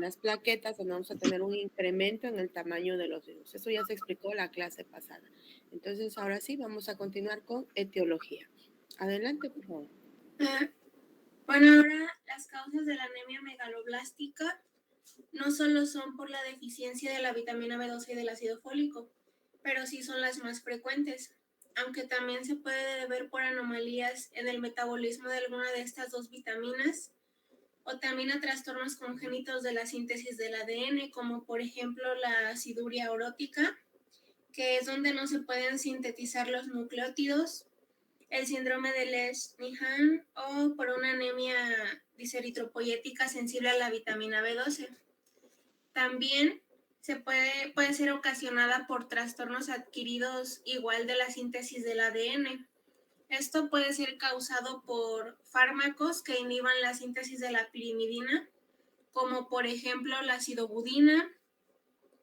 las plaquetas, donde vamos a tener un incremento en el tamaño de los dedos. Eso ya se explicó la clase pasada. Entonces, ahora sí, vamos a continuar con etiología. Adelante, por favor. Bueno, ahora las causas de la anemia megaloblástica no solo son por la deficiencia de la vitamina B12 y del ácido fólico, pero sí son las más frecuentes, aunque también se puede deber por anomalías en el metabolismo de alguna de estas dos vitaminas o también a trastornos congénitos de la síntesis del ADN, como por ejemplo la aciduria orótica, que es donde no se pueden sintetizar los nucleótidos, el síndrome de Lesch-Nyhan o por una anemia diseritropoyética sensible a la vitamina B12. También puede ser ocasionada por trastornos adquiridos igual de la síntesis del ADN. Esto puede ser causado por fármacos que inhiban la síntesis de la pirimidina, como por ejemplo la acidobudina,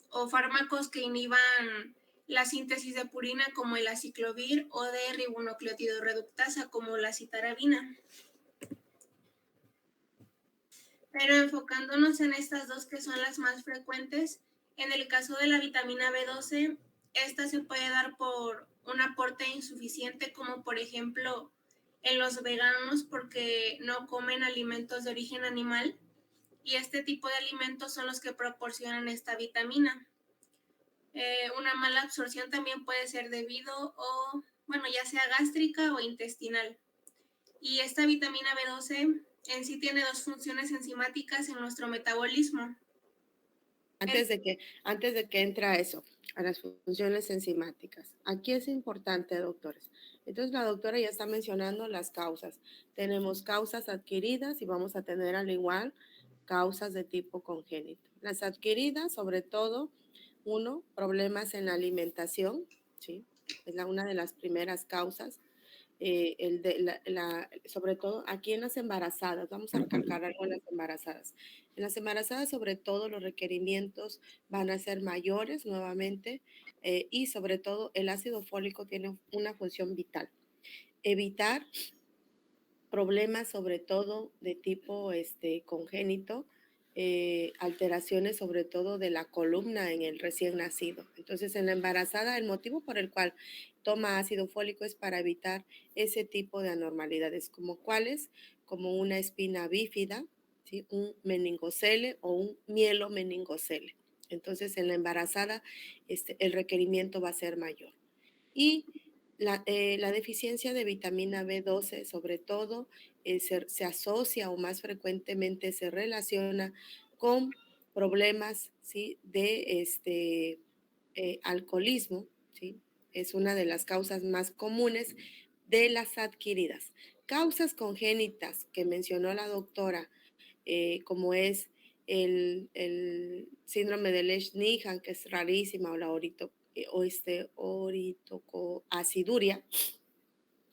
o fármacos que inhiban la síntesis de purina, como el aciclovir, o de ribonucleótido reductasa, como la citarabina. Pero enfocándonos en estas dos que son las más frecuentes, en el caso de la vitamina B12, esta se puede dar por un aporte insuficiente, como por ejemplo en los veganos porque no comen alimentos de origen animal, y este tipo de alimentos son los que proporcionan esta vitamina. Una mala absorción también puede ser debido ya sea gástrica o intestinal. Y esta vitamina B12 en sí tiene dos funciones enzimáticas en nuestro metabolismo. Antes de que entra eso, a las funciones enzimáticas. Aquí es importante, doctores. Entonces, la doctora ya está mencionando las causas. Tenemos causas adquiridas y vamos a tener al igual causas de tipo congénito. Las adquiridas, sobre todo, problemas en la alimentación, ¿sí? Es una de las primeras causas. Sobre todo aquí en las embarazadas, vamos a recalcar algo en las embarazadas. En las embarazadas, sobre todo, los requerimientos van a ser mayores nuevamente y sobre todo el ácido fólico tiene una función vital. Evitar problemas sobre todo de tipo congénito, alteraciones sobre todo de la columna en el recién nacido. Entonces, en la embarazada, el motivo por el cual toma ácido fólico es para evitar ese tipo de anormalidades, como cuáles, como una espina bífida, ¿sí? Un meningocele o un mielomeningocele. Entonces, en la embarazada, el requerimiento va a ser mayor. Y la deficiencia de vitamina B12, sobre todo, se asocia o más frecuentemente se relaciona con problemas, ¿sí? de alcoholismo, ¿sí? Es una de las causas más comunes de las adquiridas. Causas congénitas que mencionó la doctora, como es el síndrome de Lesch-Nyhan, que es rarísima, o la oritocoaciduria,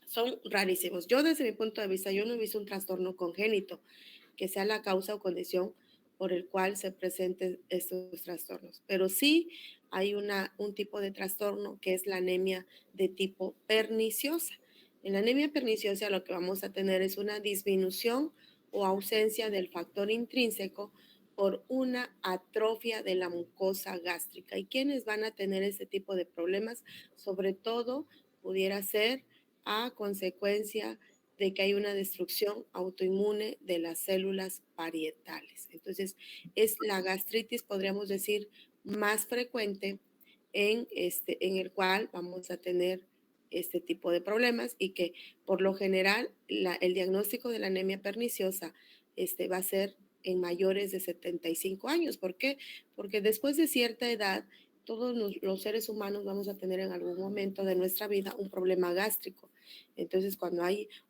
son rarísimos. Yo desde mi punto de vista, yo no he visto un trastorno congénito que sea la causa o condición por el cual se presenten estos trastornos, pero sí hay un tipo de trastorno que es la anemia de tipo perniciosa. En la anemia perniciosa lo que vamos a tener es una disminución o ausencia del factor intrínseco por una atrofia de la mucosa gástrica. ¿Y quiénes van a tener ese tipo de problemas? Sobre todo pudiera ser a consecuencia de que hay una destrucción autoinmune de las células parietales. Entonces, es la gastritis, podríamos decir, más frecuente en el cual vamos a tener este tipo de problemas y que por lo general el diagnóstico de la anemia perniciosa va a ser en mayores de 75 años. ¿Por qué? Porque después de cierta edad, todos los seres humanos vamos a tener en algún momento de nuestra vida un problema gástrico. Entonces,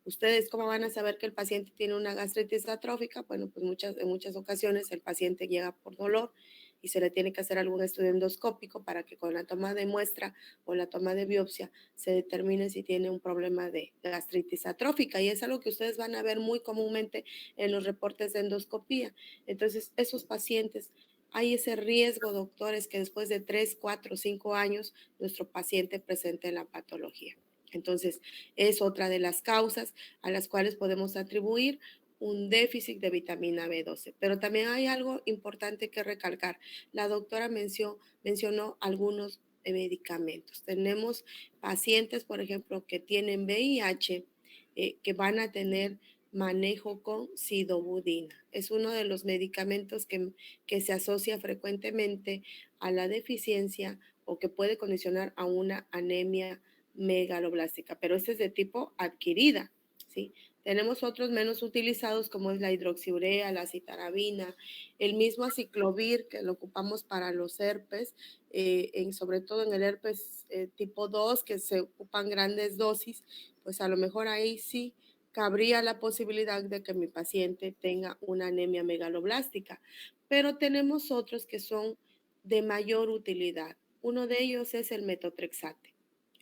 ¿ustedes cómo van a saber que el paciente tiene una gastritis atrófica? Bueno, pues en muchas ocasiones el paciente llega por dolor y se le tiene que hacer algún estudio endoscópico para que con la toma de muestra o la toma de biopsia se determine si tiene un problema de gastritis atrófica. Y es algo que ustedes van a ver muy comúnmente en los reportes de endoscopía. Entonces, esos pacientes, hay ese riesgo, doctores, que después de 3, 4, 5 años nuestro paciente presente la patología. Entonces, es otra de las causas a las cuales podemos atribuir un déficit de vitamina B12. Pero también hay algo importante que recalcar. La doctora mencionó algunos medicamentos. Tenemos pacientes, por ejemplo, que tienen VIH, que van a tener manejo con sidobudina. Es uno de los medicamentos que se asocia frecuentemente a la deficiencia o que puede condicionar a una anemia megaloblástica, pero este es de tipo adquirida, ¿sí? Tenemos otros menos utilizados como es la hidroxiurea, la citarabina, el mismo aciclovir que lo ocupamos para los herpes, sobre todo en el herpes tipo 2 que se ocupan grandes dosis, pues a lo mejor ahí sí cabría la posibilidad de que mi paciente tenga una anemia megaloblástica, pero tenemos otros que son de mayor utilidad. Uno de ellos es el metotrexate.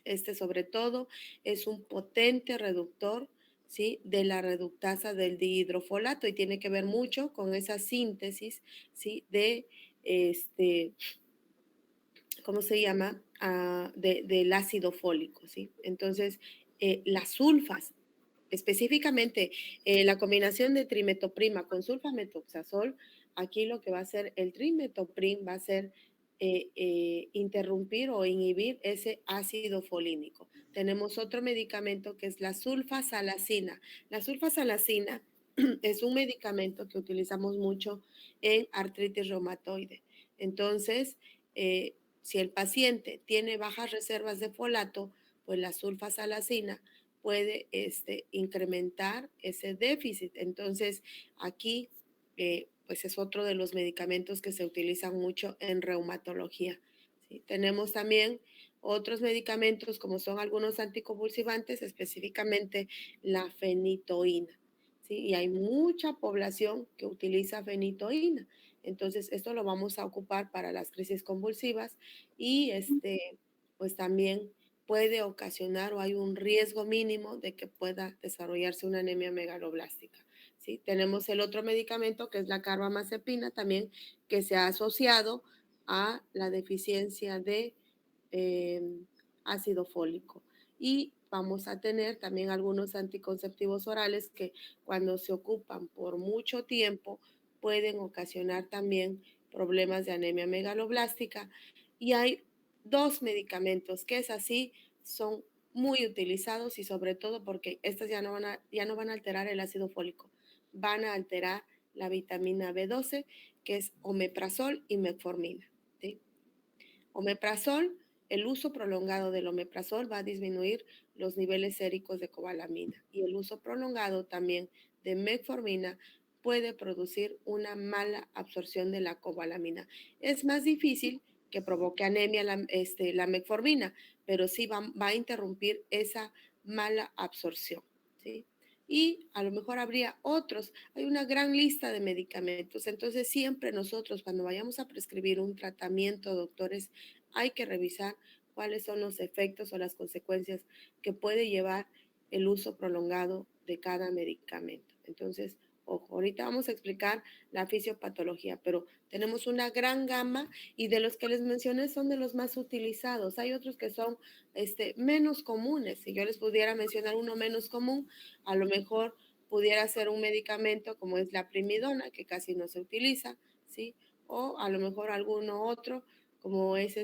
Este sobre todo es un potente reductor, ¿sí?, de la reductasa del dihidrofolato y tiene que ver mucho con esa síntesis, ¿sí?, de ¿cómo se llama? Del ácido fólico, ¿sí? Entonces, las sulfas, específicamente la combinación de trimetoprima con sulfamethoxazol, aquí lo que va a hacer el trimetoprim va a ser interrumpir o inhibir ese ácido folínico. Tenemos otro medicamento que es la sulfasalacina. La sulfasalacina es un medicamento que utilizamos mucho en artritis reumatoide. Entonces, si el paciente tiene bajas reservas de folato, pues la sulfasalacina puede incrementar ese déficit. Entonces, aquí, pues es otro de los medicamentos que se utilizan mucho en reumatología, ¿sí? Tenemos también otros medicamentos como son algunos anticonvulsivantes, específicamente la fenitoína, ¿sí? Y hay mucha población que utiliza fenitoína. Entonces, esto lo vamos a ocupar para las crisis convulsivas y pues también puede ocasionar o hay un riesgo mínimo de que pueda desarrollarse una anemia megaloblástica, ¿sí? Tenemos el otro medicamento que es la carbamazepina también que se ha asociado a la deficiencia de eh, ácido fólico. Y vamos a tener también algunos anticonceptivos orales que cuando se ocupan por mucho tiempo pueden ocasionar también problemas de anemia megaloblástica. Y hay dos medicamentos que es así, son muy utilizados y sobre todo porque estas ya no van a alterar el ácido fólico, van a alterar la vitamina B12, que es omeprazol y metformina, ¿sí? Omeprazol, el uso prolongado del omeprazol va a disminuir los niveles séricos de cobalamina y el uso prolongado también de metformina puede producir una mala absorción de la cobalamina. Es más difícil que provoque anemia la metformina, pero sí va a interrumpir esa mala absorción, ¿sí? Y a lo mejor habría otros. Hay una gran lista de medicamentos. Entonces, siempre nosotros, cuando vayamos a prescribir un tratamiento, doctores, hay que revisar cuáles son los efectos o las consecuencias que puede llevar el uso prolongado de cada medicamento. Entonces, ojo, ahorita vamos a explicar la fisiopatología, pero tenemos una gran gama y de los que les mencioné son de los más utilizados. Hay otros que son menos comunes. Si yo les pudiera mencionar uno menos común, a lo mejor pudiera ser un medicamento como es la primidona, que casi no se utiliza, ¿sí? O a lo mejor alguno otro, como es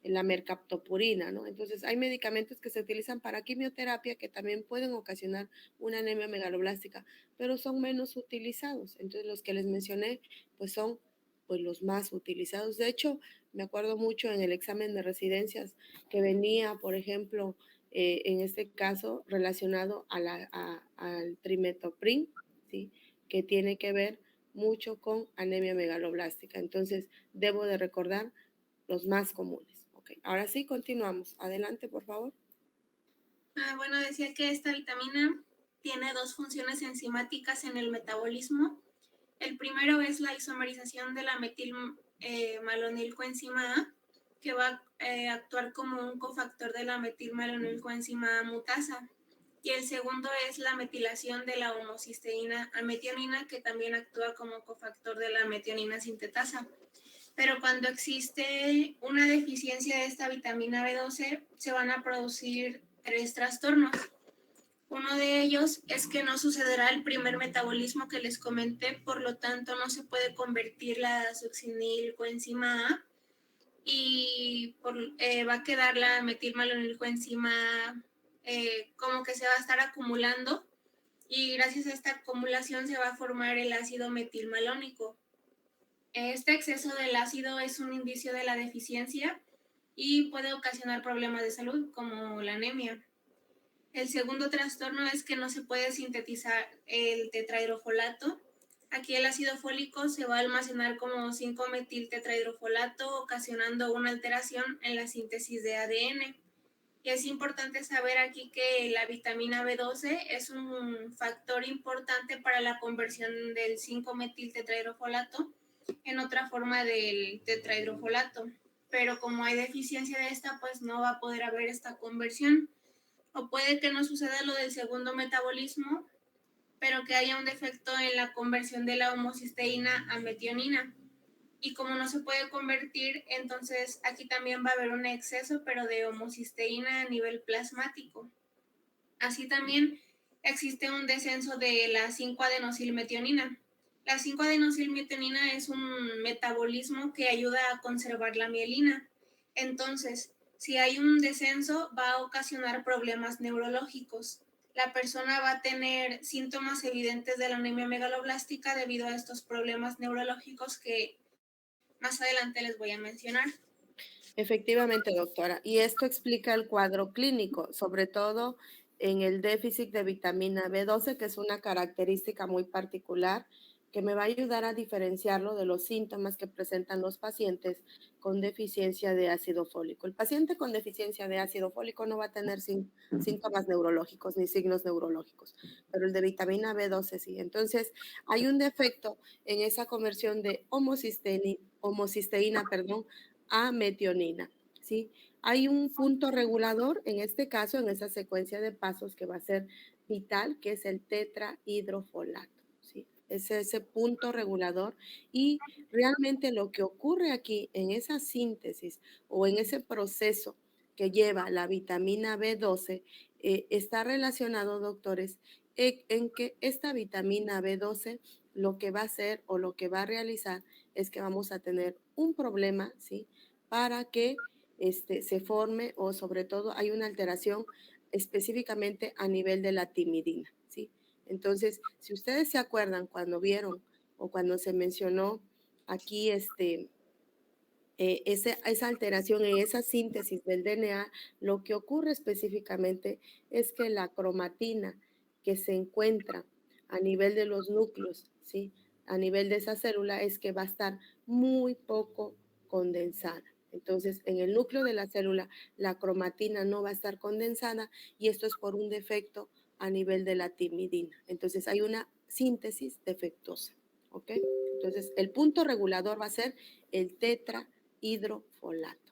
la mercaptopurina, ¿no? Entonces, hay medicamentos que se utilizan para quimioterapia que también pueden ocasionar una anemia megaloblástica, pero son menos utilizados. Entonces, los que les mencioné, pues son pues los más utilizados. De hecho, me acuerdo mucho en el examen de residencias que venía, por ejemplo, en este caso relacionado al trimetoprim, ¿sí?, que tiene que ver mucho con anemia megaloblástica. Entonces, debo de recordar los más comunes. Ok, ahora sí, continuamos. Adelante, por favor. Bueno, decía que esta vitamina tiene dos funciones enzimáticas en el metabolismo. El primero es la isomerización de la metilmalonilcoenzima A, que va a actuar como un cofactor de la metilmalonilcoenzima A mutasa. Y el segundo es la metilación de la homocisteína a metionina, que también actúa como cofactor de la metionina sintetasa. Pero cuando existe una deficiencia de esta vitamina B12, se van a producir tres trastornos. Uno de ellos es que no sucederá el primer metabolismo que les comenté, por lo tanto no se puede convertir la succinilcoenzima A y va a quedar la metilmalonilcoenzima como que se va a estar acumulando y gracias a esta acumulación se va a formar el ácido metilmalónico. Este exceso del ácido es un indicio de la deficiencia y puede ocasionar problemas de salud como la anemia. El segundo trastorno es que no se puede sintetizar el tetrahidrofolato. Aquí el ácido fólico se va a almacenar como 5-metiltetrahidrofolato, ocasionando una alteración en la síntesis de ADN. Y es importante saber aquí que la vitamina B12 es un factor importante para la conversión del 5-metiltetrahidrofolato en otra forma del tetrahidrofolato. Pero como hay deficiencia de esta, pues no va a poder haber esta conversión. O puede que no suceda lo del segundo metabolismo, pero que haya un defecto en la conversión de la homocisteína a metionina. Y como no se puede convertir, entonces aquí también va a haber un exceso, pero de homocisteína a nivel plasmático. Así también existe un descenso de la 5-adenosilmetionina. La 5-adenosilmetionina es un metabolismo que ayuda a conservar la mielina. Entonces, si hay un descenso, va a ocasionar problemas neurológicos. La persona va a tener síntomas evidentes de la anemia megaloblástica debido a estos problemas neurológicos que más adelante les voy a mencionar. Efectivamente, doctora. Y esto explica el cuadro clínico, sobre todo en el déficit de vitamina B12, que es una característica muy particular que me va a ayudar a diferenciarlo de los síntomas que presentan los pacientes con deficiencia de ácido fólico. El paciente con deficiencia de ácido fólico no va a tener síntomas neurológicos ni signos neurológicos, pero el de vitamina B12 sí. Entonces, hay un defecto en esa conversión de homocisteína, perdón, a metionina, ¿sí? Hay un punto regulador, en este caso, en esa secuencia de pasos que va a ser vital, que es el tetrahidrofolato, ¿sí? Es ese punto regulador y realmente lo que ocurre aquí en esa síntesis o en ese proceso que lleva la vitamina B12 está relacionado, doctores, en que esta vitamina B12 lo que va a hacer o lo que va a realizar es que vamos a tener un problema, ¿sí? Para que se forme o sobre todo hay una alteración específicamente a nivel de la timidina, ¿sí? Entonces, si ustedes se acuerdan cuando vieron o cuando se mencionó aquí esa alteración en esa síntesis del DNA, lo que ocurre específicamente es que la cromatina que se encuentra a nivel de los núcleos, ¿sí? A nivel de esa célula es que va a estar muy poco condensada. Entonces, en el núcleo de la célula, la cromatina no va a estar condensada y esto es por un defecto a nivel de la timidina. Entonces, hay una síntesis defectuosa, ¿ok? Entonces, el punto regulador va a ser el tetrahidrofolato.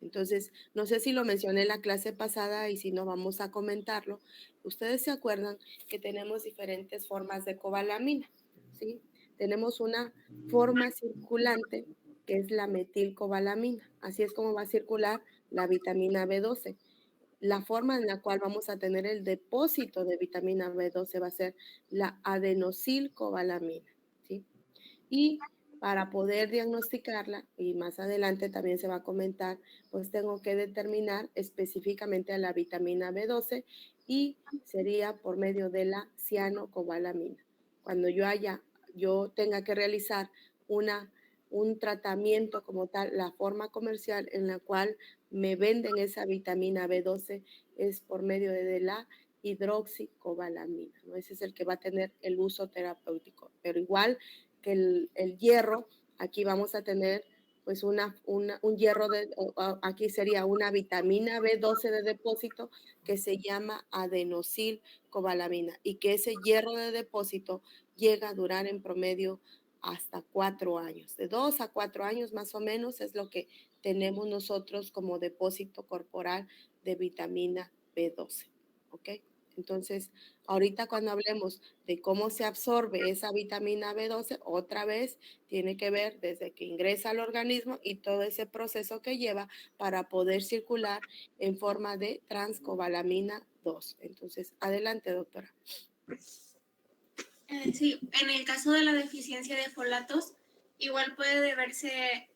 Entonces, no sé si lo mencioné en la clase pasada y si no, vamos a comentarlo. Ustedes se acuerdan que tenemos diferentes formas de cobalamina, ¿sí? Tenemos una forma circulante que es la metilcobalamina. Así es como va a circular la vitamina B12. La forma en la cual vamos a tener el depósito de vitamina B12 va a ser la adenosilcobalamina, ¿sí? Y para poder diagnosticarla, y más adelante también se va a comentar, pues tengo que determinar específicamente a la vitamina B12 y sería por medio de la cianocobalamina. Cuando yo tenga que realizar un tratamiento como tal, la forma comercial en la cual me venden esa vitamina B12 es por medio de la hidroxicobalamina, ¿no? Ese es el que va a tener el uso terapéutico, pero igual que el hierro, aquí vamos a tener pues un hierro, aquí sería una vitamina B12 de depósito que se llama adenosilcobalamina y que ese hierro de depósito llega a durar en promedio hasta 4 años. De 2 a 4 años más o menos es lo que tenemos nosotros como depósito corporal de vitamina B12. ¿Ok? Entonces, ahorita cuando hablemos de cómo se absorbe esa vitamina B12, otra vez tiene que ver desde que ingresa al organismo y todo ese proceso que lleva para poder circular en forma de transcobalamina 2. Entonces, adelante, doctora. Sí, en el caso de la deficiencia de folatos, igual puede deberse,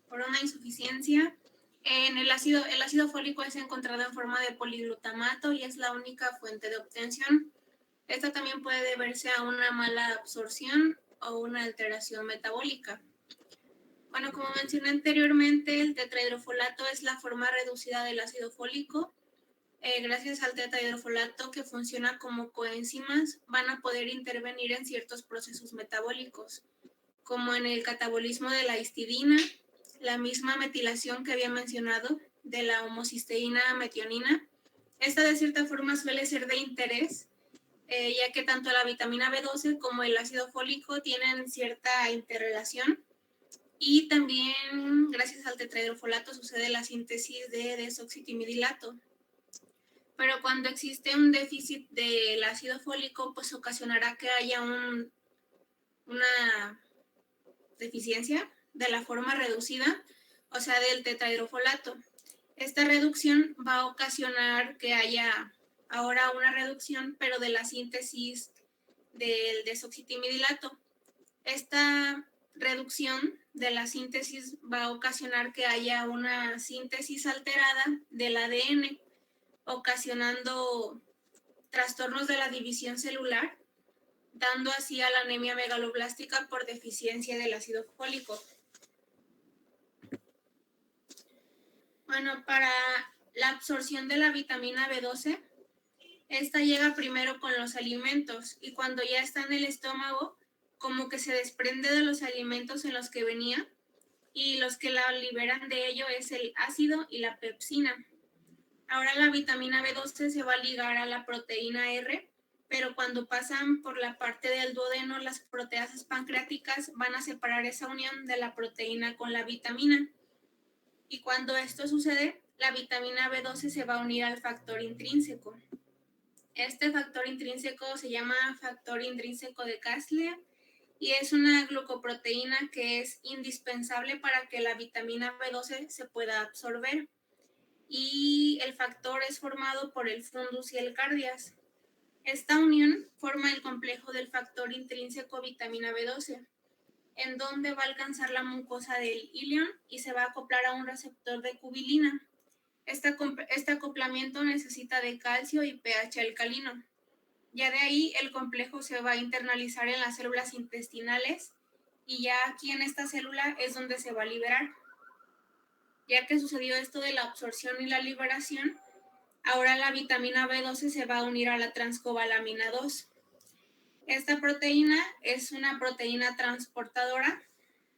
por una insuficiencia. El ácido fólico es encontrado en forma de poliglutamato y es la única fuente de obtención. Esta también puede deberse a una mala absorción o una alteración metabólica. Bueno, como mencioné anteriormente, el tetrahidrofolato es la forma reducida del ácido fólico. Gracias al tetrahidrofolato que funciona como coenzimas, van a poder intervenir en ciertos procesos metabólicos, como en el catabolismo de la histidina, la misma metilación que había mencionado de la homocisteína metionina. Esta de cierta forma suele ser de interés, ya que tanto la vitamina B12 como el ácido fólico tienen cierta interrelación. Y también, gracias al tetrahidrofolato, sucede la síntesis de desoxitimidilato. Pero cuando existe un déficit del ácido fólico, pues ocasionará que haya una deficiencia de la forma reducida, o sea, del tetrahidrofolato. Esta reducción va a ocasionar que haya ahora una reducción, pero de la síntesis del desoxitimidilato. Esta reducción de la síntesis va a ocasionar que haya una síntesis alterada del ADN, ocasionando trastornos de la división celular, dando así a la anemia megaloblástica por deficiencia del ácido fólico. Bueno, para la absorción de la vitamina B12, esta llega primero con los alimentos y cuando ya está en el estómago, como que se desprende de los alimentos en los que venía y los que la liberan de ello es el ácido y la pepsina. Ahora la vitamina B12 se va a ligar a la proteína R, pero cuando pasan por la parte del duodeno, las proteasas pancreáticas van a separar esa unión de la proteína con la vitamina. Y cuando esto sucede, la vitamina B12 se va a unir al factor intrínseco. Este factor intrínseco se llama factor intrínseco de Kastler y es una glucoproteína que es indispensable para que la vitamina B12 se pueda absorber. Y el factor es formado por el fundus y el cardias. Esta unión forma el complejo del factor intrínseco vitamina B12, en donde va a alcanzar la mucosa del ilion y se va a acoplar a un receptor de cubilina. Este acoplamiento necesita de calcio y pH alcalino. Ya de ahí el complejo se va a internalizar en las células intestinales y ya aquí en esta célula es donde se va a liberar. Ya que sucedió esto de la absorción y la liberación, ahora la vitamina B12 se va a unir a la transcobalamina 2. Esta proteína es una proteína transportadora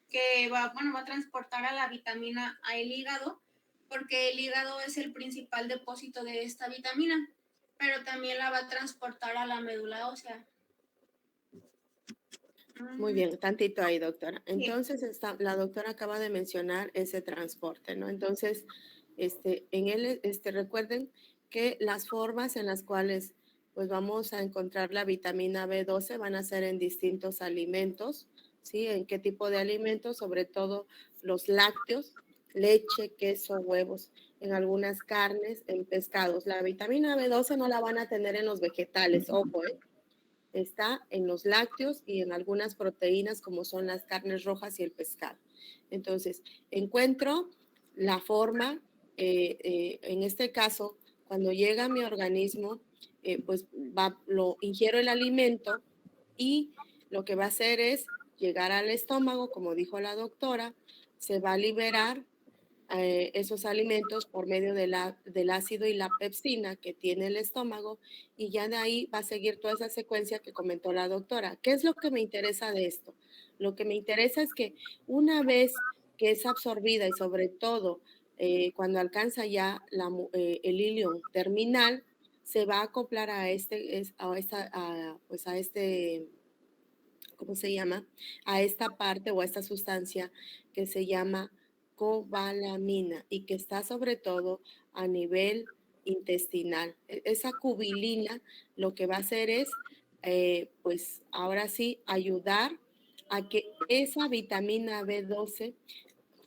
que va a transportar a la vitamina al hígado, porque el hígado es el principal depósito de esta vitamina, pero también la va a transportar a la médula ósea. Muy bien, tantito ahí, doctora. Entonces, la doctora acaba de mencionar ese transporte, ¿no? Entonces, en él, recuerden que las formas en las cuales pues vamos a encontrar la vitamina B12 van a ser en distintos alimentos, ¿sí? ¿En qué tipo de alimentos? Sobre todo los lácteos, leche, queso, huevos, en algunas carnes, en pescados. La vitamina B12 no la van a tener en los vegetales, ojo, ¿eh? Está en los lácteos y en algunas proteínas como son las carnes rojas y el pescado. Entonces, encuentro la forma, en este caso, cuando llega a mi organismo, pues lo ingiero el alimento y lo que va a hacer es llegar al estómago, como dijo la doctora, se va a liberar esos alimentos por medio del ácido y la pepsina que tiene el estómago y ya de ahí va a seguir toda esa secuencia que comentó la doctora. ¿Qué es lo que me interesa de esto? Lo que me interesa es que una vez que es absorbida y sobre todo cuando alcanza ya el ilion terminal, se va a acoplar a ¿cómo se llama? A esta parte o a esta sustancia que se llama cobalamina y que está sobre todo a nivel intestinal. Esa cubilina lo que va a hacer es, pues ahora sí, ayudar a que esa vitamina B12,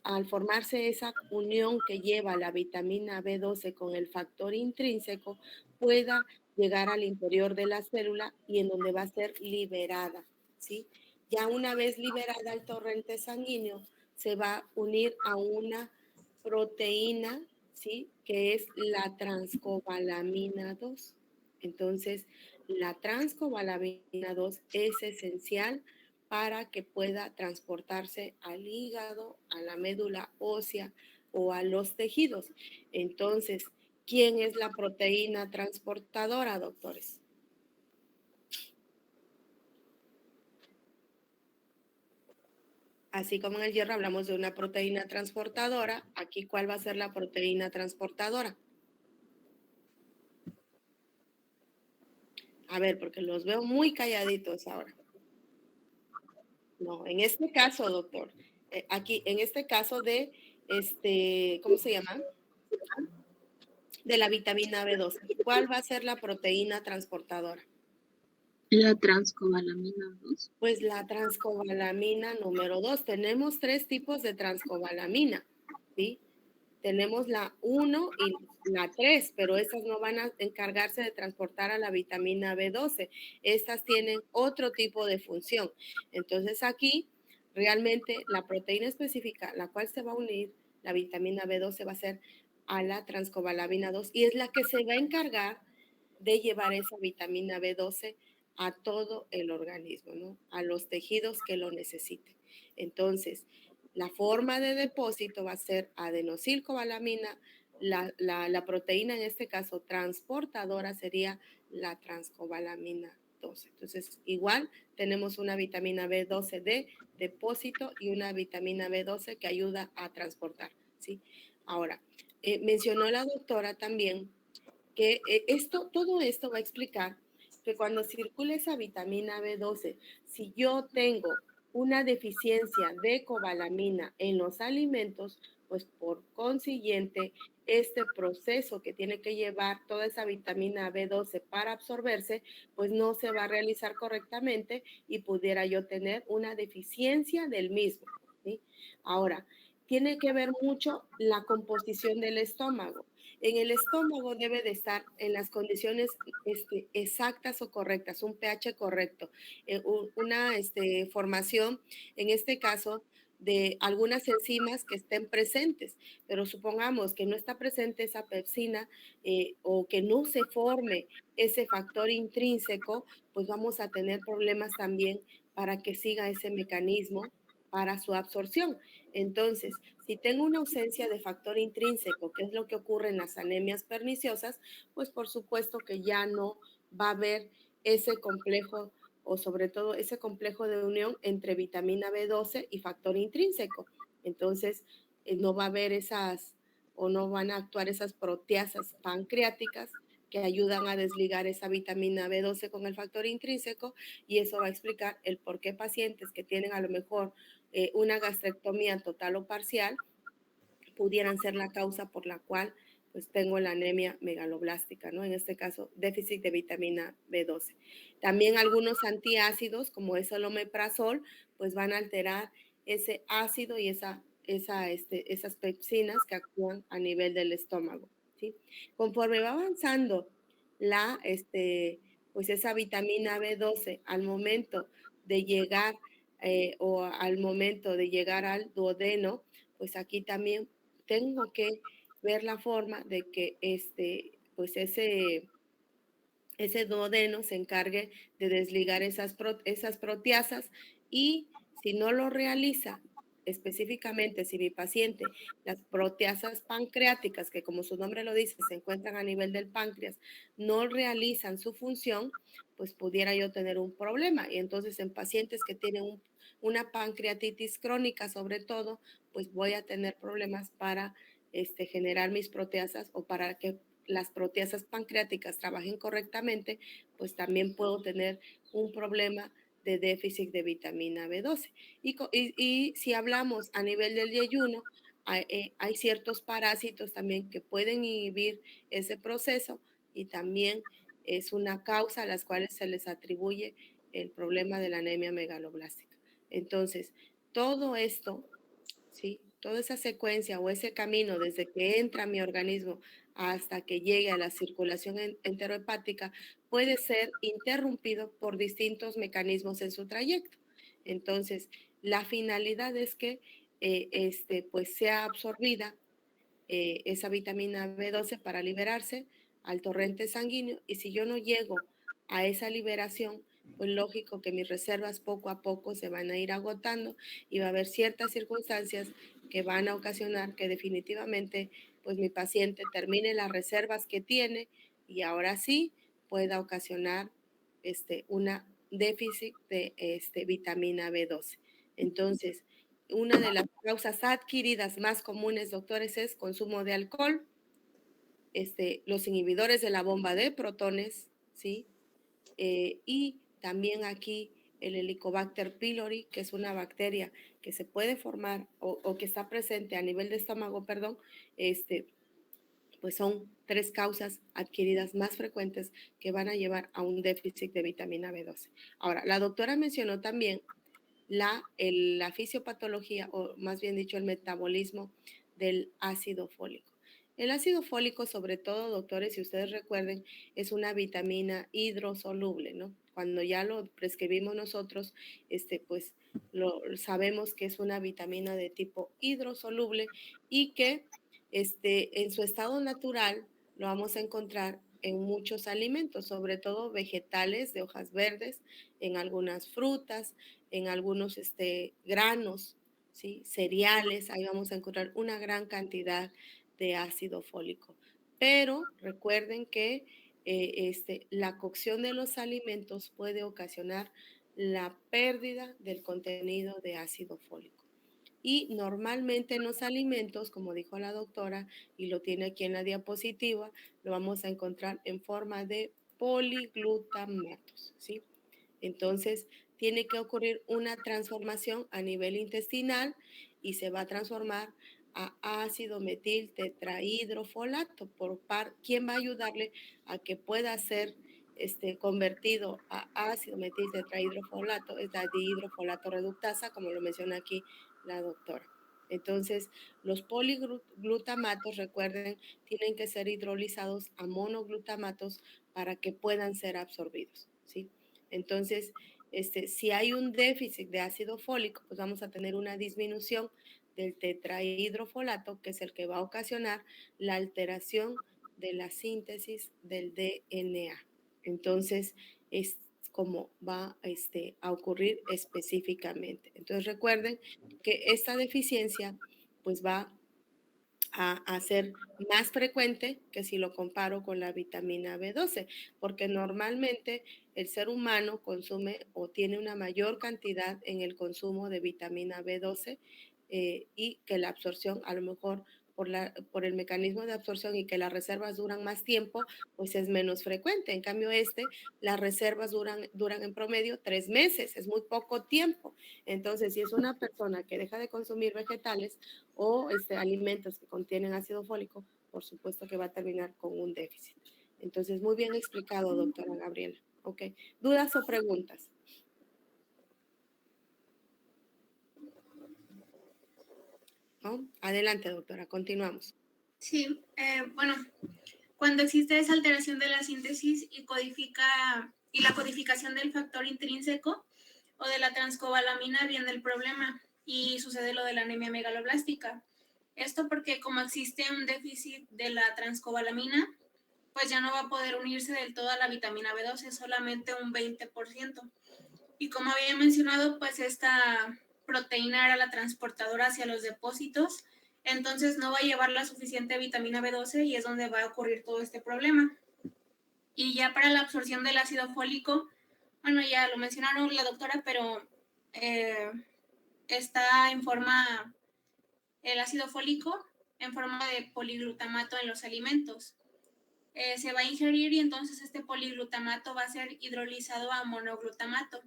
al formarse esa unión que lleva la vitamina B12 con el factor intrínseco, pueda llegar al interior de la célula y en donde va a ser liberada, ¿sí? Ya una vez liberada el torrente sanguíneo, se va a unir a una proteína, ¿sí? Que es la transcobalamina 2. Entonces, la transcobalamina 2 es esencial para que pueda transportarse al hígado, a la médula ósea o a los tejidos. Entonces, ¿quién es la proteína transportadora, doctores? Así como en el hierro hablamos de una proteína transportadora, aquí ¿cuál va a ser la proteína transportadora? A ver, porque los veo muy calladitos ahora. No, en este caso, doctor, aquí, en este caso de, ¿cómo se llama? De la vitamina B12. ¿Cuál va a ser la proteína transportadora? La transcobalamina 2. Pues la transcobalamina número 2. Tenemos tres tipos de transcobalamina, ¿sí? Tenemos la 1 y la 3, pero estas no van a encargarse de transportar a la vitamina B12. Estas tienen otro tipo de función. Entonces aquí realmente la proteína específica, la cual se va a unir, la vitamina B12 va a ser a la transcobalamina 2 y es la que se va a encargar de llevar esa vitamina B12 a todo el organismo, ¿no? A los tejidos que lo necesiten. Entonces, la forma de depósito va a ser adenosilcobalamina, la proteína en este caso transportadora sería la transcobalamina 12. Entonces, igual tenemos una vitamina B12 de depósito y una vitamina B12 que ayuda a transportar, ¿sí? Ahora, mencionó la doctora también que todo esto va a explicar que cuando circule esa vitamina B12, si yo tengo una deficiencia de cobalamina en los alimentos, pues por consiguiente, este proceso que tiene que llevar toda esa vitamina B12 para absorberse, pues no se va a realizar correctamente y pudiera yo tener una deficiencia del mismo, ¿sí? Ahora, tiene que ver mucho la composición del estómago. En el estómago debe de estar en las condiciones exactas o correctas, un pH correcto, una formación, en este caso, de algunas enzimas que estén presentes, pero supongamos que no está presente esa pepsina o que no se forme ese factor intrínseco, pues vamos a tener problemas también para que siga ese mecanismo para su absorción. Entonces, si tengo una ausencia de factor intrínseco, que es lo que ocurre en las anemias perniciosas, pues por supuesto que ya no va a haber ese complejo o sobre todo ese complejo de unión entre vitamina B12 y factor intrínseco. Entonces, no va a haber esas o no van a actuar esas proteasas pancreáticas que ayudan a desligar esa vitamina B12 con el factor intrínseco y eso va a explicar el por qué pacientes que tienen a lo mejor una gastrectomía total o parcial pudieran ser la causa por la cual pues tengo la anemia megaloblástica, ¿no? En este caso, déficit de vitamina B12. También algunos antiácidos, como es el omeprazol, pues van a alterar ese ácido y esas pepsinas que actúan a nivel del estómago, ¿sí? Conforme va avanzando pues esa vitamina B12 al momento de llegar o al momento de llegar al duodeno, pues aquí también tengo que ver la forma de que pues ese duodeno se encargue de desligar esas proteasas y si no lo realiza, específicamente si mi paciente, las proteasas pancreáticas, que como su nombre lo dice, se encuentran a nivel del páncreas, no realizan su función, pues pudiera yo tener un problema. Y entonces en pacientes que tienen una pancreatitis crónica sobre todo, pues voy a tener problemas para generar mis proteasas o para que las proteasas pancreáticas trabajen correctamente, pues también puedo tener un problema de déficit de vitamina B12. Y si hablamos a nivel del yeyuno, hay ciertos parásitos también que pueden inhibir ese proceso y también es una causa a las cuales se les atribuye el problema de la anemia megaloblástica. Entonces, todo esto, ¿sí? Toda esa secuencia o ese camino desde que entra a mi organismo hasta que llegue a la circulación enterohepática puede ser interrumpido por distintos mecanismos en su trayecto. Entonces, la finalidad es que pues sea absorbida esa vitamina B12 para liberarse al torrente sanguíneo y si yo no llego a esa liberación, pues lógico que mis reservas poco a poco se van a ir agotando y va a haber ciertas circunstancias que van a ocasionar que definitivamente pues mi paciente termine las reservas que tiene y ahora sí pueda ocasionar una déficit de vitamina B12. Entonces, una de las causas adquiridas más comunes, doctores, es consumo de alcohol, los inhibidores de la bomba de protones, ¿sí? Y también aquí el Helicobacter pylori, que es una bacteria que se puede formar o que está presente a nivel de estómago, perdón, pues son 3 causas adquiridas más frecuentes que van a llevar a un déficit de vitamina B12. Ahora, la doctora mencionó también la fisiopatología, o más bien dicho, el metabolismo del ácido fólico. El ácido fólico, sobre todo, doctores, si ustedes recuerden, es una vitamina hidrosoluble, ¿no? Cuando ya lo prescribimos nosotros, pues sabemos que es una vitamina de tipo hidrosoluble y que en su estado natural lo vamos a encontrar en muchos alimentos, sobre todo vegetales de hojas verdes, en algunas frutas, en algunos granos, ¿sí? Cereales, ahí vamos a encontrar una gran cantidad de ácido fólico. Pero recuerden que la cocción de los alimentos puede ocasionar la pérdida del contenido de ácido fólico. Y normalmente en los alimentos, como dijo la doctora, y lo tiene aquí en la diapositiva, lo vamos a encontrar en forma de poliglutamatos, ¿sí? Entonces, tiene que ocurrir una transformación a nivel intestinal y se va a transformar a ácido metil tetrahidrofolato, quien va a ayudarle a que pueda ser convertido a ácido metil tetrahidrofolato, es la dihidrofolato reductasa, como lo menciona aquí la doctora. Entonces, los poliglutamatos, recuerden, tienen que ser hidrolizados a monoglutamatos para que puedan ser absorbidos, ¿sí? Entonces, si hay un déficit de ácido fólico, pues vamos a tener una disminución del tetrahidrofolato, que es el que va a ocasionar la alteración de la síntesis del DNA. Entonces, es como va a ocurrir específicamente. Entonces, recuerden que esta deficiencia pues va a ser más frecuente que si lo comparo con la vitamina B12, porque normalmente el ser humano consume o tiene una mayor cantidad en el consumo de vitamina B12 y que la absorción a lo mejor por el mecanismo de absorción y que las reservas duran más tiempo, pues es menos frecuente. En cambio, las reservas duran en promedio 3 meses, es muy poco tiempo. Entonces, si es una persona que deja de consumir vegetales o alimentos que contienen ácido fólico, por supuesto que va a terminar con un déficit. Entonces, muy bien explicado, doctora Gabriela. ¿Ok? ¿Dudas o preguntas? ¿No? Adelante, doctora, continuamos. Sí, bueno, cuando existe esa alteración de la síntesis y la codificación del factor intrínseco o de la transcobalamina, viene el problema y sucede lo de la anemia megaloblástica. Esto porque como existe un déficit de la transcobalamina, pues ya no va a poder unirse del todo a la vitamina B12, solamente un 20%. Y como había mencionado, pues esta proteína era la transportadora hacia los depósitos, entonces no va a llevar la suficiente vitamina B12 y es donde va a ocurrir todo este problema. Y ya para la absorción del ácido fólico, bueno, ya lo mencionaron la doctora, pero está en forma, el ácido fólico en forma de poliglutamato en los alimentos. Se va a ingerir y entonces este poliglutamato va a ser hidrolizado a monoglutamato.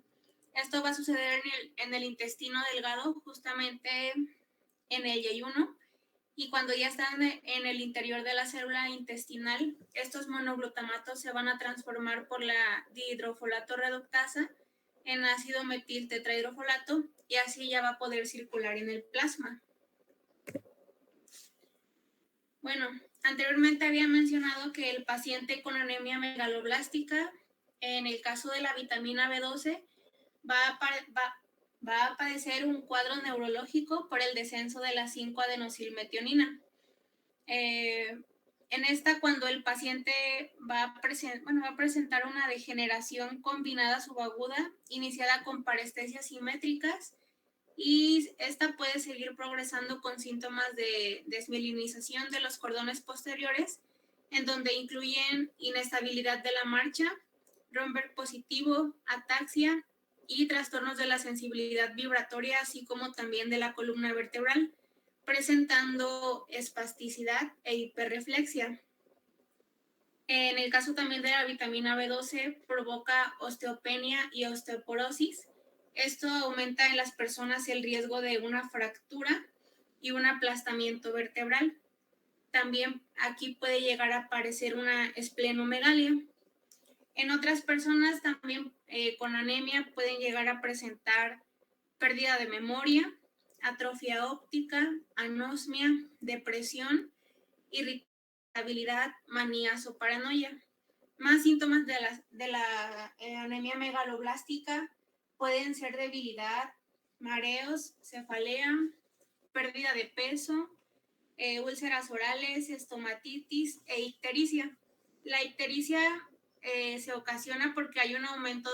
Esto va a suceder en el intestino delgado, justamente en el yeyuno, y cuando ya están en el interior de la célula intestinal, estos monoglutamatos se van a transformar por la dihidrofolato reductasa en ácido metil tetrahidrofolato y así ya va a poder circular en el plasma. Bueno, anteriormente había mencionado que el paciente con anemia megaloblástica, en el caso de la vitamina B12, va a padecer un cuadro neurológico por el descenso de la 5-adenosilmetionina. En esta, cuando el paciente va a presentar una degeneración combinada subaguda iniciada con parestesias simétricas, y esta puede seguir progresando con síntomas de desmielinización de los cordones posteriores, en donde incluyen inestabilidad de la marcha, Romberg positivo, ataxia y trastornos de la sensibilidad vibratoria, así como también de la columna vertebral, presentando espasticidad e hiperreflexia. En el caso también de la vitamina B12, provoca osteopenia y osteoporosis. Esto aumenta en las personas el riesgo de una fractura y un aplastamiento vertebral. También aquí puede llegar a aparecer una esplenomegalia. En otras personas también con anemia pueden llegar a presentar pérdida de memoria, atrofia óptica, anosmia, depresión, irritabilidad, manías o paranoia. Más síntomas de la anemia megaloblástica pueden ser debilidad, mareos, cefalea, pérdida de peso, úlceras orales, estomatitis e ictericia. La ictericia se ocasiona porque hay un aumento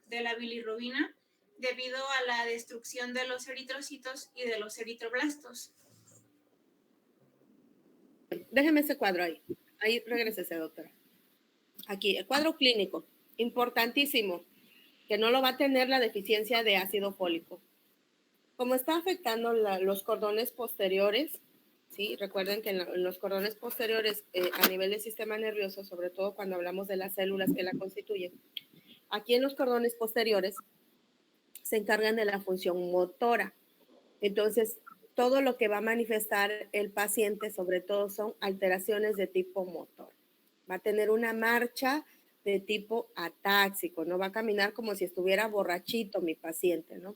de la bilirrubina debido a la destrucción de los eritrocitos y de los eritroblastos. Déjeme ese cuadro ahí. Ahí regrésese, doctora. Aquí, el cuadro clínico, importantísimo, que no lo va a tener la deficiencia de ácido fólico. Como está afectando los cordones posteriores, ¿sí? Recuerden que en los cordones posteriores, a nivel del sistema nervioso, sobre todo cuando hablamos de las células que la constituyen, aquí en los cordones posteriores se encargan de la función motora. Entonces, todo lo que va a manifestar el paciente, sobre todo, son alteraciones de tipo motor. Va a tener una marcha de tipo atáxico, no va a caminar como si estuviera borrachito mi paciente, ¿no?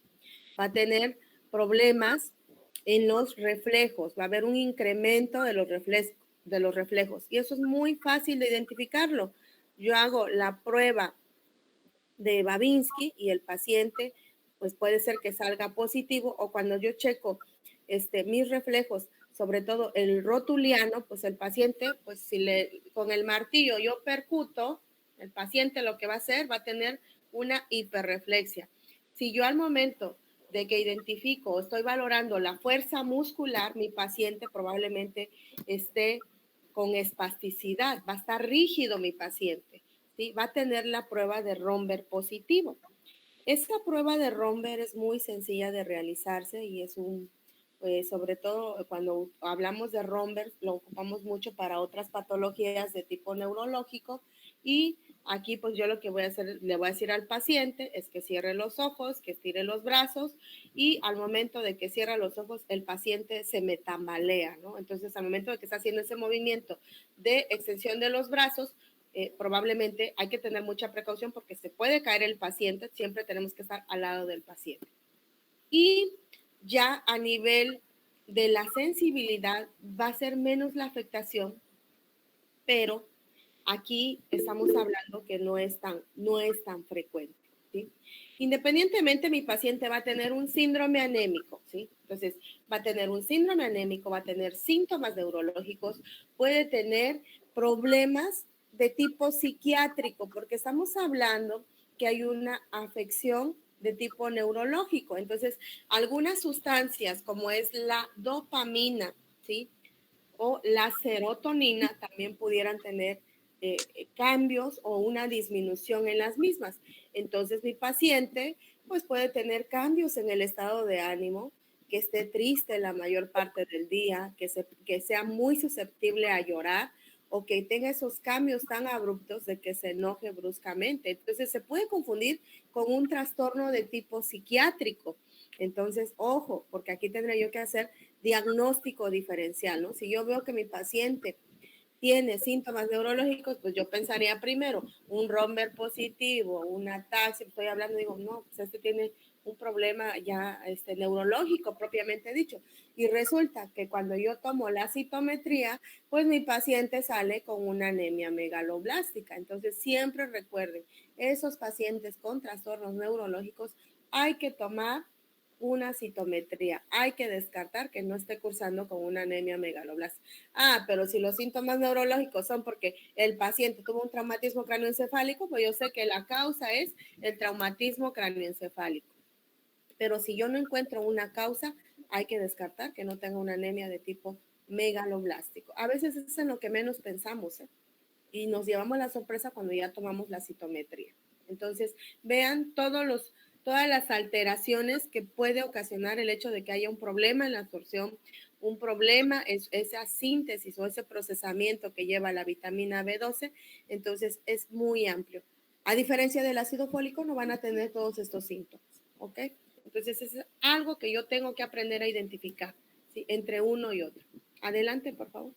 Va a tener problemas en los reflejos, va a haber un incremento de los reflejos y eso es muy fácil de identificarlo. Yo hago la prueba de Babinski y el paciente pues puede ser que salga positivo, o cuando yo checo mis reflejos, sobre todo el rotuliano, pues el paciente, pues si con el martillo yo percuto, el paciente lo que va a hacer va a tener una hiperreflexia. Si yo al momento de que identifico o estoy valorando la fuerza muscular, mi paciente probablemente esté con espasticidad, va a estar rígido mi paciente, ¿sí? Va a tener la prueba de Romberg positivo. Esta prueba de Romberg es muy sencilla de realizarse y es sobre todo cuando hablamos de Romberg, lo ocupamos mucho para otras patologías de tipo neurológico, y aquí pues yo lo que voy a hacer, le voy a decir al paciente es que cierre los ojos, que estire los brazos, y al momento de que cierra los ojos el paciente se me tambalea, ¿no? Entonces al momento de que está haciendo ese movimiento de extensión de los brazos, probablemente hay que tener mucha precaución porque se puede caer el paciente, siempre tenemos que estar al lado del paciente. Y ya a nivel de la sensibilidad va a ser menos la afectación, pero aquí estamos hablando que no es tan frecuente, ¿sí? Independientemente, mi paciente va a tener un síndrome anémico, ¿sí? Entonces, va a tener un síndrome anémico, va a tener síntomas neurológicos, puede tener problemas de tipo psiquiátrico, porque estamos hablando que hay una afección de tipo neurológico. Entonces, algunas sustancias como es la dopamina, ¿sí? O la serotonina también pudieran tener cambios o una disminución en las mismas. Entonces, mi paciente pues puede tener cambios en el estado de ánimo, que esté triste la mayor parte del día, que sea muy susceptible a llorar, o que tenga esos cambios tan abruptos de que se enoje bruscamente. Entonces se puede confundir con un trastorno de tipo psiquiátrico. Entonces, ojo, porque aquí tendré yo que hacer diagnóstico diferencial, ¿no? Si yo veo que mi paciente tiene síntomas neurológicos, pues yo pensaría primero un Romberg positivo, una ataxia, estoy hablando, digo, no, pues este tiene un problema ya neurológico propiamente dicho. Y resulta que cuando yo tomo la citometría, pues mi paciente sale con una anemia megaloblástica. Entonces siempre recuerden, esos pacientes con trastornos neurológicos hay que tomar una citometría. Hay que descartar que no esté cursando con una anemia megaloblástica. Pero si los síntomas neurológicos son porque el paciente tuvo un traumatismo cráneoencefálico, pues yo sé que la causa es el traumatismo cráneoencefálico. Pero si yo no encuentro una causa, hay que descartar que no tenga una anemia de tipo megaloblástico. A veces es en lo que menos pensamos, ¿eh? Y nos llevamos la sorpresa cuando ya tomamos la citometría. Entonces, vean todas las alteraciones que puede ocasionar el hecho de que haya un problema en la absorción, un problema es esa síntesis o ese procesamiento que lleva la vitamina B12, entonces es muy amplio. A diferencia del ácido fólico, no van a tener todos estos síntomas, ¿ok? Entonces es algo que yo tengo que aprender a identificar, ¿sí? Entre uno y otro. Adelante, por favor.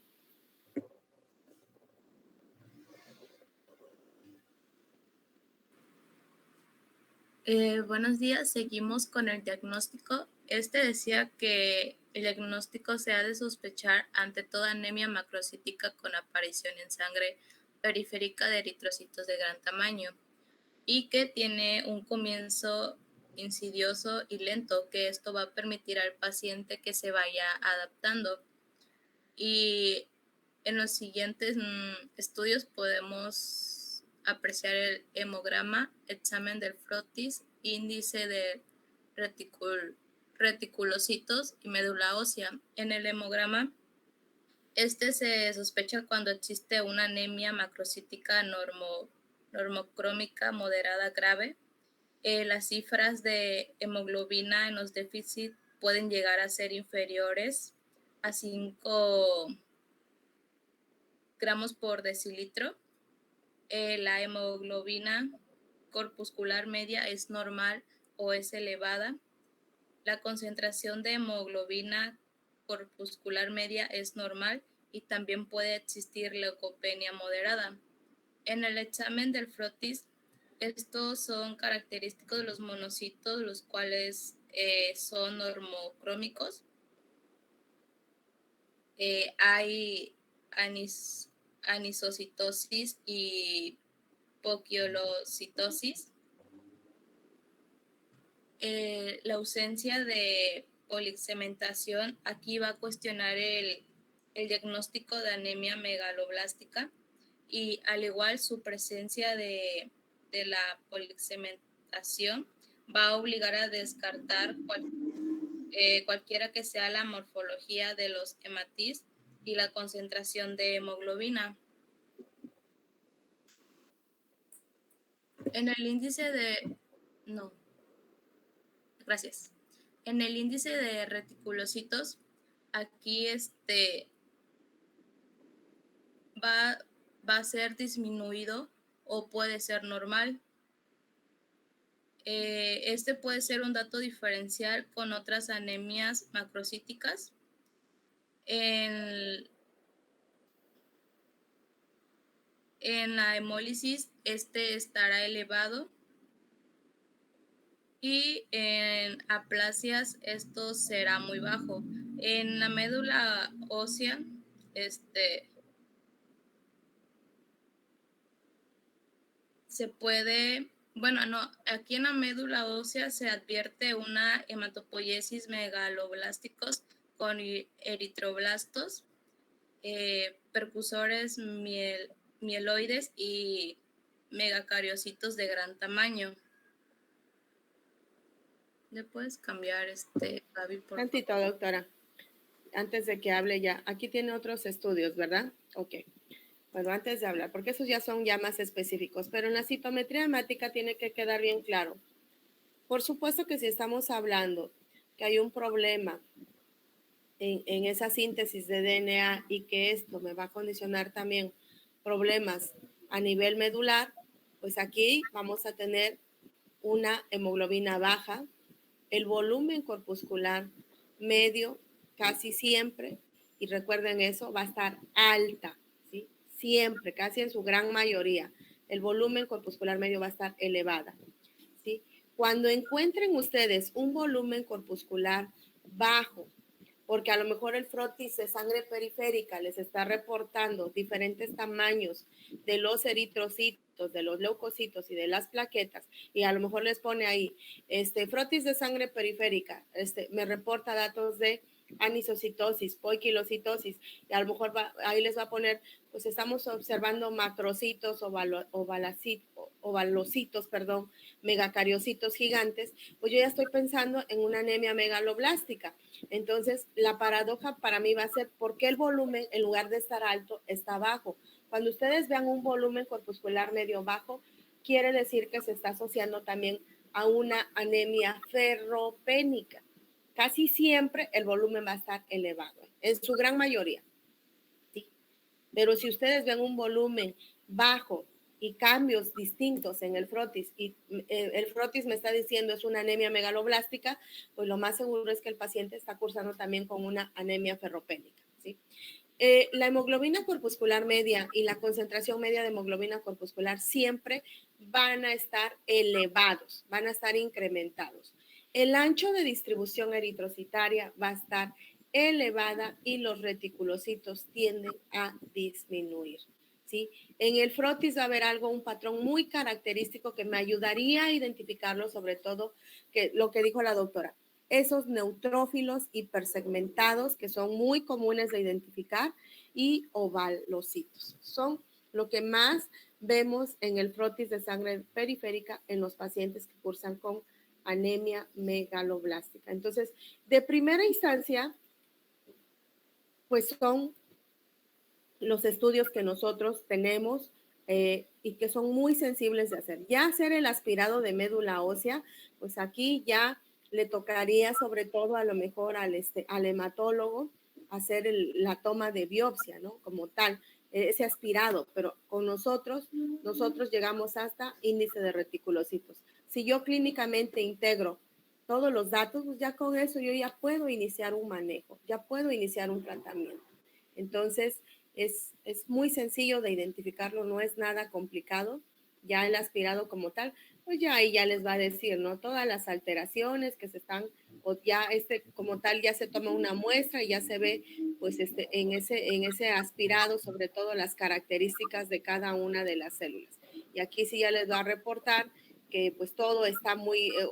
Buenos días, seguimos con el diagnóstico. Decía que el diagnóstico se ha de sospechar ante toda anemia macrocítica con aparición en sangre periférica de eritrocitos de gran tamaño y que tiene un comienzo insidioso y lento, que esto va a permitir al paciente que se vaya adaptando. Y en los siguientes estudios podemos apreciar el hemograma, examen del frotis, índice de reticulocitos y médula ósea. En el hemograma, se sospecha cuando existe una anemia macrocítica normocrómica moderada grave. Las cifras de hemoglobina en los déficits pueden llegar a ser inferiores a 5 gramos por decilitro. La hemoglobina corpuscular media es normal o es elevada. La concentración de hemoglobina corpuscular media es normal y también puede existir leucopenia moderada. En el examen del frotis, estos son característicos de los monocitos, los cuales son normocrómicos. Hay anisocitosis y poquiolocitosis. La ausencia de polixementación aquí va a cuestionar el diagnóstico de anemia megaloblástica, y al igual su presencia de la polixementación va a obligar a descartar cualquiera que sea la morfología de los hematis y la concentración de hemoglobina. En el índice de... No. Gracias. En el índice de reticulocitos, aquí va a ser disminuido o puede ser normal. Puede ser un dato diferencial con otras anemias macrocíticas. En la hemólisis, estará elevado, y en aplasias esto será muy bajo. En la médula ósea, se puede, aquí en la médula ósea se advierte una hematopoiesis megaloblásticos con eritroblastos, percusores mieloides y megacariocitos de gran tamaño. ¿Le puedes cambiar Gaby, por tantito, favor? doctora, antes de que hable ya. Aquí tiene otros estudios, ¿verdad? Ok. Bueno, antes de hablar, porque esos ya son ya más específicos, pero en la citometría hemática tiene que quedar bien claro. Por supuesto que si estamos hablando que hay un problema en esa síntesis de DNA y que esto me va a condicionar también problemas a nivel medular, pues aquí vamos a tener una hemoglobina baja, el volumen corpuscular medio casi siempre, y recuerden eso, va a estar alta, ¿sí? Siempre, casi en su gran mayoría, el volumen corpuscular medio va a estar elevada, ¿sí? Cuando encuentren ustedes un volumen corpuscular bajo, porque a lo mejor el frotis de sangre periférica les está reportando diferentes tamaños de los eritrocitos, de los leucocitos y de las plaquetas, y a lo mejor les pone ahí, frotis de sangre periférica, me reporta datos de anisocitosis, poiquilocitosis, y a lo mejor ahí les va a poner, pues estamos observando macrocitos, ovalocitos, megacariocitos gigantes, pues yo ya estoy pensando en una anemia megaloblástica. Entonces, la paradoja para mí va a ser por qué el volumen, en lugar de estar alto, está bajo. Cuando ustedes vean un volumen corpuscular medio bajo, quiere decir que se está asociando también a una anemia ferropénica. Casi siempre el volumen va a estar elevado, en su gran mayoría, ¿sí? Pero si ustedes ven un volumen bajo y cambios distintos en el frotis, y el frotis me está diciendo es una anemia megaloblástica, pues lo más seguro es que el paciente está cursando también con una anemia ferropénica, ¿sí? La hemoglobina corpuscular media y la concentración media de hemoglobina corpuscular siempre van a estar elevados, van a estar incrementados. El ancho de distribución eritrocitaria va a estar elevada y los reticulocitos tienden a disminuir, ¿sí? En el frotis va a haber un patrón muy característico que me ayudaría a identificarlo, sobre todo lo que dijo la doctora, esos neutrófilos hipersegmentados que son muy comunes de identificar y ovalocitos. Son lo que más vemos en el frotis de sangre periférica en los pacientes que cursan con anemia megaloblástica. Entonces, de primera instancia, pues son los estudios que nosotros tenemos y que son muy sensibles de hacer. Ya hacer el aspirado de médula ósea, pues aquí ya le tocaría sobre todo a lo mejor al hematólogo hacer la toma de biopsia, ¿no? Como tal, ese aspirado, pero con nosotros llegamos hasta índice de reticulocitos. Si yo clínicamente integro todos los datos, pues ya con eso yo ya puedo iniciar un manejo, ya puedo iniciar un tratamiento. Entonces, es muy sencillo de identificarlo, no es nada complicado. Ya el aspirado como tal, pues ya ahí ya les va a decir, ¿no? Todas las alteraciones que se están, o ya como tal ya se toma una muestra y ya se ve, pues en ese aspirado, sobre todo las características de cada una de las células. Y aquí sí ya les va a reportar que pues todo está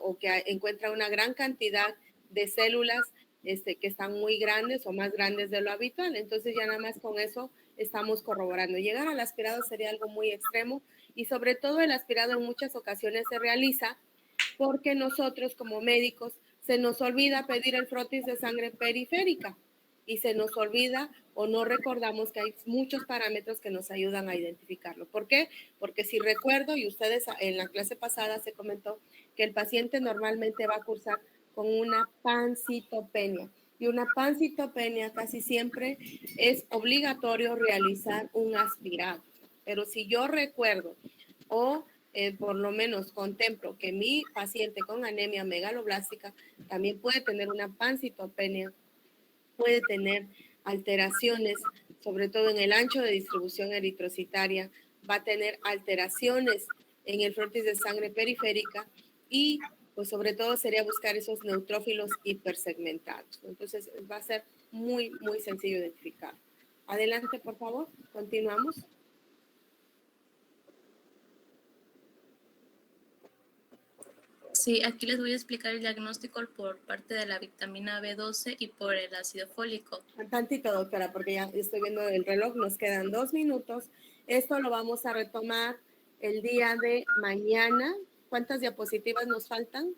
o que encuentra una gran cantidad de células que están muy grandes o más grandes de lo habitual. Entonces ya nada más con eso estamos corroborando. Llegar al aspirado sería algo muy extremo y sobre todo el aspirado en muchas ocasiones se realiza porque nosotros como médicos se nos olvida pedir el frotis de sangre periférica y se nos olvida o no recordamos que hay muchos parámetros que nos ayudan a identificarlo. ¿Por qué? Porque si recuerdo, y ustedes en la clase pasada se comentó que el paciente normalmente va a cursar con una pancitopenia. Y una pancitopenia casi siempre es obligatorio realizar un aspirado. Pero si yo recuerdo o por lo menos contemplo que mi paciente con anemia megaloblástica también puede tener una pancitopenia, puede tener alteraciones, sobre todo en el ancho de distribución eritrocitaria, va a tener alteraciones en el frotis de sangre periférica y pues sobre todo sería buscar esos neutrófilos hipersegmentados. Entonces va a ser muy, muy sencillo identificar. Adelante, por favor, continuamos. Sí, aquí les voy a explicar el diagnóstico por parte de la vitamina B12 y por el ácido fólico. Un tantito, doctora, porque ya estoy viendo el reloj, nos quedan 2 minutos. Esto lo vamos a retomar el día de mañana. ¿Cuántas diapositivas nos faltan?